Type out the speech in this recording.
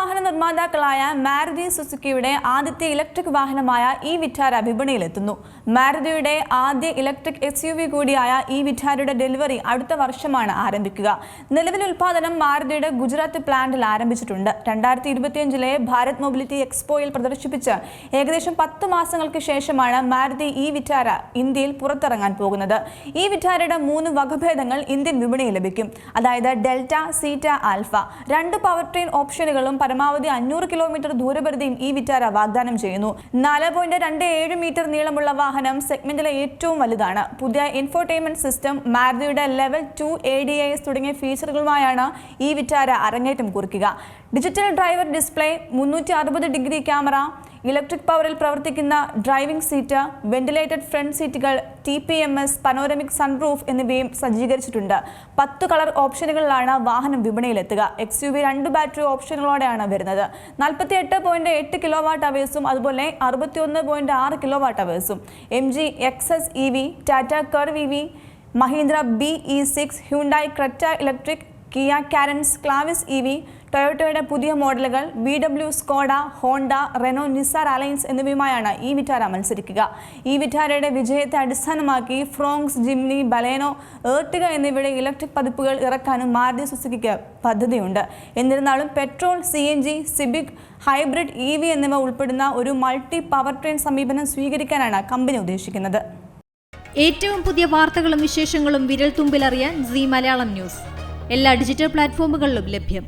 വാഹന നിർമ്മാതാക്കളായ മാരുതി സുസുക്കിയുടെ ആദ്യത്തെ ഇലക്ട്രിക് വാഹനമായ ഈ വിറ്റാര വിപണിയിലെത്തുന്നു. മാരുതിയുടെ ആദ്യ ഇലക്ട്രിക് SUV കൂടിയായ ഈ വിറ്റാരയുടെ ഡെലിവറി അടുത്ത വർഷമാണ് ആരംഭിക്കുക. നിലവിൽ ഉൽപ്പാദനം മാരുതിയുടെ ഗുജറാത്ത് പ്ലാന്റിൽ ആരംഭിച്ചിട്ടുണ്ട്. 2025 ഭാരത് മൊബിലിറ്റി എക്സ്പോയിൽ പ്രദർശിപ്പിച്ച് ഏകദേശം 10 മാസങ്ങൾക്ക് ശേഷമാണ് മാരുതി ഈ വിറ്റാര ഇന്ത്യയിൽ പുറത്തിറങ്ങാൻ പോകുന്നത്. ഈ വിറ്റാരയുടെ 3 വകഭേദങ്ങൾ ഇന്ത്യൻ വിപണിയിൽ ലഭിക്കും. അതായത് ഡെൽറ്റ, സീറ്റ, ആൽഫ. 2 പവർ ട്രെയിൻ ഓപ്ഷനുകളും പരമാവധി 500 കിലോമീറ്റർ ദൂരപരിധിയും ഈ വിറ്റാര വാഗ്ദാനം ചെയ്യുന്നു. 4.27 മീറ്റർ നീളമുള്ള വാഹനം സെഗ്മെന്റിലെ ഏറ്റവും വലുതാണ്. പുതിയ ഇൻഫോർടൈൻമെന്റ് സിസ്റ്റം, മാരുതിയുടെ ലെവൽ 2 ADAS തുടങ്ങിയ ഫീച്ചറുകളുമായാണ് ഈ വിറ്റാര അരങ്ങേറ്റം കുറിക്കുക. Digital driver display, 360 degree camera, electric പവറിൽ പ്രവർത്തിക്കുന്ന ഡ്രൈവിംഗ് സീറ്റ്, വെന്റിലേറ്റഡ് ഫ്രണ്ട് സീറ്റുകൾ, TPMS, പനോരമിക് സൺറൂഫ് എന്നിവയും സജ്ജീകരിച്ചിട്ടുണ്ട്. 10 കളർ ഓപ്ഷനുകളിലാണ് വാഹനം വിപണിയിലെത്തുക. XUV 2 ബാറ്ററി ഓപ്ഷനുകളോടെയാണ് വരുന്നത്. 48.8 കിലോവാട്ട് അവേഴ്സും അതുപോലെ 61.6 കിലോവാട്ട് അവേഴ്സും. MG XS EV, Tata curve EV, Mahindra BE6, Hyundai Creta electric, Kia Carens, Clavis EV, ടൊയോട്ടയുടെ പുതിയ മോഡലുകൾ, VW, Skoda, Honda, Renault, Nissan alliance എന്നിവയുമായാണ് ഈ വിറ്റാര മത്സരിക്കുക. ഈ വിറ്റാരയുടെ വിജയത്തെ അടിസ്ഥാനമാക്കി ഫ്രോങ്സ്, ജിംനി, ബലേനോ, എർട്ടിഗ എന്നിവയുടെ ഇലക്ട്രിക് പതിപ്പുകൾ ഇറക്കാനും മാരുതി സുസുക്കിക്ക് പദ്ധതിയുണ്ട്. എന്നിരുന്നാലും പെട്രോൾ, CNG, സിബിക്, ഹൈബ്രിഡ്, EV എന്നിവ ഉൾപ്പെടുന്ന ഒരു മൾട്ടി പവർ ട്രെയിൻ സമീപനം സ്വീകരിക്കാനാണ് കമ്പനി ഉദ്ദേശിക്കുന്നത്. ഏറ്റവും പുതിയ വാർത്തകളും വിശേഷങ്ങളും വിരൽ തുമ്പിലറിയാൻ Zee മലയാളം ന്യൂസ് എല്ലാ ഡിജിറ്റൽ പ്ലാറ്റ്ഫോമുകളിലും ലഭ്യം.